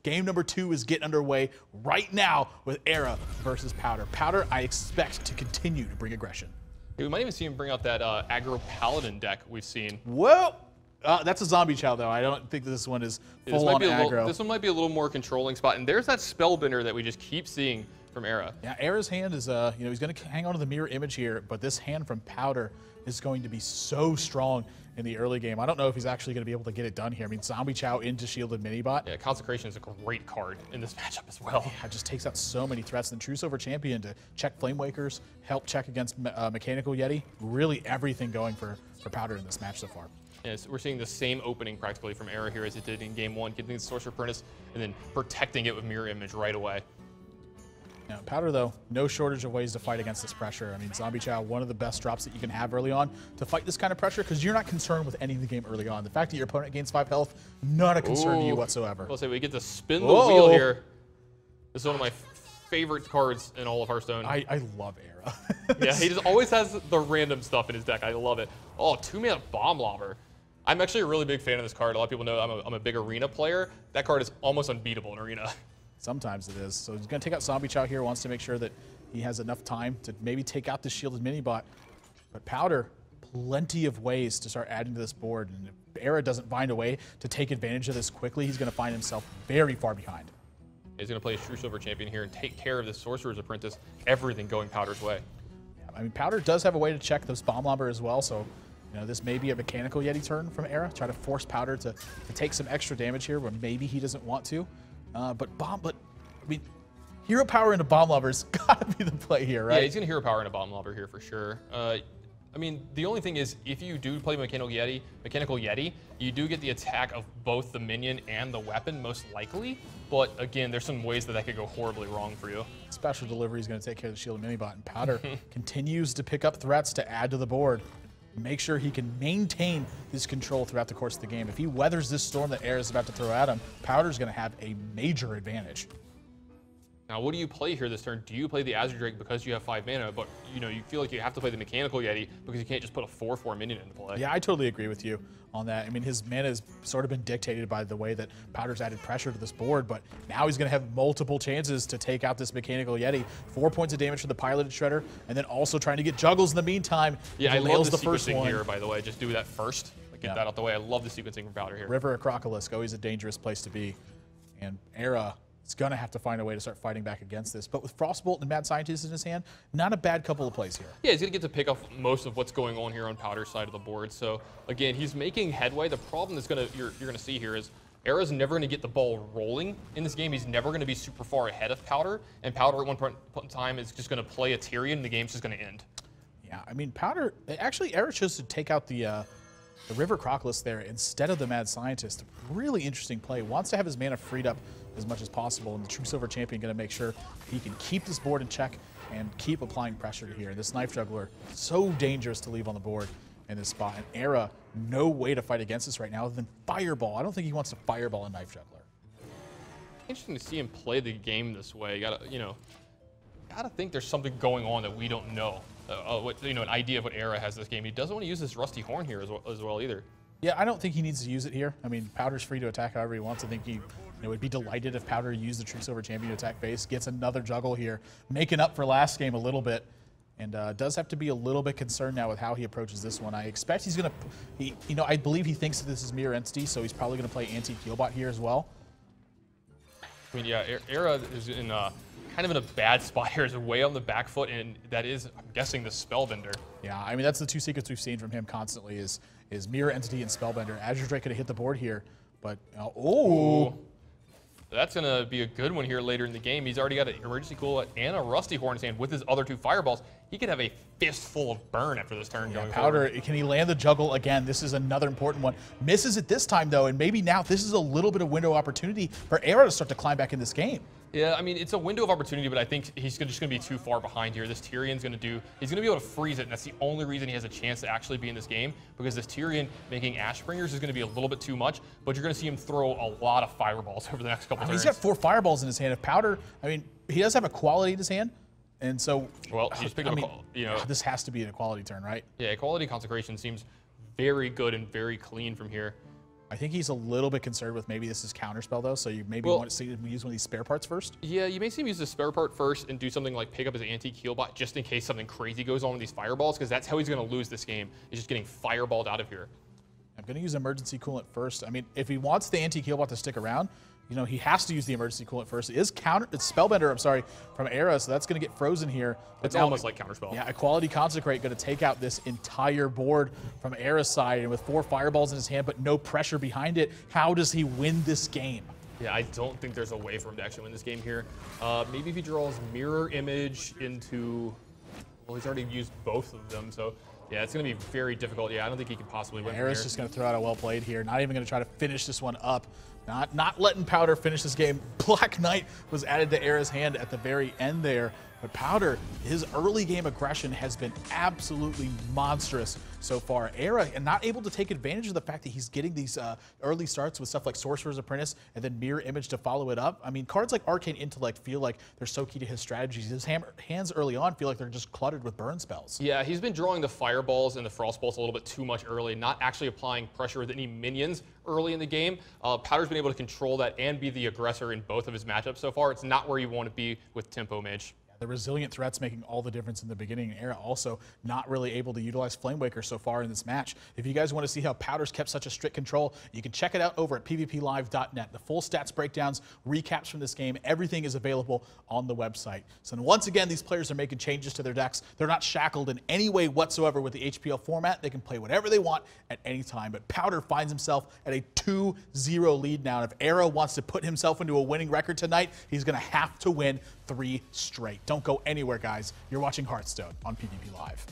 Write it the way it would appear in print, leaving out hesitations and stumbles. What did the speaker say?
Game number 2 is getting underway right now with ErA versus Powder. Powder, I expect to continue to bring aggression. We might even see him bring out that aggro paladin deck we've seen. Whoa! That's a zombie chow, though. I don't think this one is full-on aggro. This one might be a little more controlling spot. And there's that spellbender that we just keep seeing from ErA. Yeah, ErA's hand is, he's going to hang on to the mirror image here, but this hand from Powder is going to be so strong in the early game. I don't know if he's actually going to be able to get it done here. I mean, Zombie Chow into Shielded Minibot. Yeah, Consecration is a great card in this matchup as well. Yeah, it just takes out so many threats. And True Silver Champion to check Flamewakers, help check against Mechanical Yeti. Really everything going for Powder in this match so far. Yeah, so we're seeing the same opening practically from ErA here as it did in game 1, getting the Sorcerer Apprentice and then protecting it with Mirror Image right away. Yeah, Powder, though, no shortage of ways to fight against this pressure. I mean, Zombie Chow, one of the best drops that you can have early on to fight this kind of pressure because you're not concerned with ending the game early on. The fact that your opponent gains 5 health, not a concern to you whatsoever. I'll say we get to spin the wheel here. This is one of my favorite cards in all of Hearthstone. I love ErA. Yeah, he just always has the random stuff in his deck. I love it. Oh, 2-mana Bomb Lobber. I'm actually a really big fan of this card. A lot of people know I'm a big Arena player. That card is almost unbeatable in Arena. Sometimes it is. So he's going to take out Zombie Chow here, wants to make sure that he has enough time to maybe take out the Shielded Minibot. But Powder, plenty of ways to start adding to this board. And if ErA doesn't find a way to take advantage of this quickly, he's going to find himself very far behind. He's going to play a True Silver Champion here and take care of the Sorcerer's Apprentice, everything going Powder's way. Yeah, I mean, Powder does have a way to check those Bomb Lobber as well, so this may be a Mechanical Yeti turn from ErA. Try to force Powder to take some extra damage here where maybe he doesn't want to. I mean, Hero Power into Bomb Lobber's got to be the play here, right? Yeah, he's going to Hero Power into Bomb Lobber here for sure. I mean, the only thing is, if you do play Mechanical Yeti, you do get the attack of both the minion and the weapon, most likely. But again, there's some ways that could go horribly wrong for you. Special Delivery is going to take care of the Shielded Minibot, and Powder continues to pick up threats to add to the board. Make sure he can maintain his control throughout the course of the game. If he weathers this storm that ErA is about to throw at him, Powder's going to have a major advantage. Now, what do you play here this turn? Do you play the Azure Drake because you have 5 mana, but you feel like you have to play the Mechanical Yeti because you can't just put a 4/4 minion into play? Yeah, I totally agree with you on that. I mean, his mana has sort of been dictated by the way that Powder's added pressure to this board, but now he's going to have multiple chances to take out this Mechanical Yeti. 4 points of damage for the Piloted Shredder, and then also trying to get Juggles in the meantime. Yeah, I love the sequencing here, by the way. Just do that first. Get that out the way. I love the sequencing from Powder here. River Acrocolisk, always a dangerous place to be. And ErA is going to have to find a way to start fighting back against this. But with Frostbolt and Mad Scientist in his hand, not a bad couple of plays here. Yeah, he's going to get to pick up most of what's going on here on Powder's side of the board. So, again, he's making headway. The problem that's you're going to see here is ErA's never going to get the ball rolling in this game. He's never going to be super far ahead of Powder. And Powder at one point in time is just going to play a Tyrion, and the game's just going to end. Yeah, I mean, Powder, actually, ErA chose to take out the River Crocolisk there instead of the Mad Scientist. Really interesting play. Wants to have his mana freed up as much as possible, and the True Silver Champion going to make sure he can keep this board in check and keep applying pressure to here. This Knife Juggler, so dangerous to leave on the board in this spot. And ErA, no way to fight against this right now other than Fireball. I don't think he wants to Fireball a Knife Juggler. Interesting to see him play the game this way. Gotta think there's something going on that we don't know. An idea of what ErA has this game. He doesn't want to use this Rusty Horn here as well either. Yeah, I don't think he needs to use it here. I mean, Powder's free to attack however he wants. I think he would be delighted if Powder used the True Silver Champion to attack base. Gets another juggle here, making up for last game a little bit. And does have to be a little bit concerned now with how he approaches this one. I expect he's going to, I believe he thinks that this is Mirror Entity, so he's probably going to play Anti-Healbot here as well. I mean, yeah, ErA is in kind of in a bad spot here. Is way on the back foot, and that is, I'm guessing, the Spellbender. Yeah, I mean, that's the two secrets we've seen from him constantly is Mirror Entity and Spellbender. Azure Drake could have hit the board here, but, Ooh. That's going to be a good one here later in the game. He's already got an Emergency Cool and a Rusty Horn in his hand with his other 2 Fireballs. He could have a fistful of burn after this turn going Powder, forward. Can he land the juggle again? This is another important one. Misses it this time, though, and maybe now this is a little bit of window opportunity for ErA to start to climb back in this game. Yeah, I mean, it's a window of opportunity, but I think he's just going to be too far behind here. This Tyrion's going to he's going to be able to freeze it, and that's the only reason he has a chance to actually be in this game, because this Tyrion making Ashbringers is going to be a little bit too much, but you're going to see him throw a lot of Fireballs over the next couple turns. He's got 4 Fireballs in his hand. If Powder, I mean, he does have a quality in his hand, and so, well, he's picking this has to be an equality turn, right? Yeah, Equality Consecration seems very good and very clean from here. I think he's a little bit concerned with maybe this is counterspell though, so you maybe want to see him use one of these spare parts first. Yeah, you may see him use the spare part first and do something like pick up his antique heal bot just in case something crazy goes on with these fireballs, because that's how he's going to lose this game, is just getting fireballed out of here. I'm going to use emergency coolant first. I mean, if he wants the antique heal bot to stick around, you know, he has to use the emergency coolant first. It is it's Spellbender, I'm sorry, from ErA, so that's going to get frozen here. But it's almost like Counterspell. Yeah, Equality Consecrate going to take out this entire board from ErA's side, and with 4 fireballs in his hand, but no pressure behind it, how does he win this game? Yeah, I don't think there's a way for him to actually win this game here. Maybe if he draws Mirror Image into, well, he's already used both of them, so yeah, it's going to be very difficult. Yeah, I don't think he can possibly win. ErA's just going to throw out a well played here. Not even going to try to finish this one up. Not letting Powder finish this game. Black Knight was added to ErA's hand at the very end there. But Powder, his early game aggression has been absolutely monstrous so far. ErA, and not able to take advantage of the fact that he's getting these early starts with stuff like Sorcerer's Apprentice and then Mirror Image to follow it up. I mean, cards like Arcane Intellect feel like they're so key to his strategies. His hands early on feel like they're just cluttered with burn spells. Yeah, he's been drawing the Fireballs and the Frostbolts a little bit too much early, not actually applying pressure with any minions early in the game. Powder's been able to control that and be the aggressor in both of his matchups so far. It's not where you want to be with Tempo Mage. The resilient threats making all the difference in the beginning, and ErA also not really able to utilize Flamewaker so far in this match. If you guys want to see how Powder's kept such a strict control, you can check it out over at pvplive.net. The full stats breakdowns, recaps from this game, everything is available on the website. So once again, these players are making changes to their decks. They're not shackled in any way whatsoever with the HPL format. They can play whatever they want at any time. But Powder finds himself at a 2-0 lead now. And if ErA wants to put himself into a winning record tonight, he's going to have to win 3 straight. Don't go anywhere, guys. You're watching Hearthstone on PvP Live.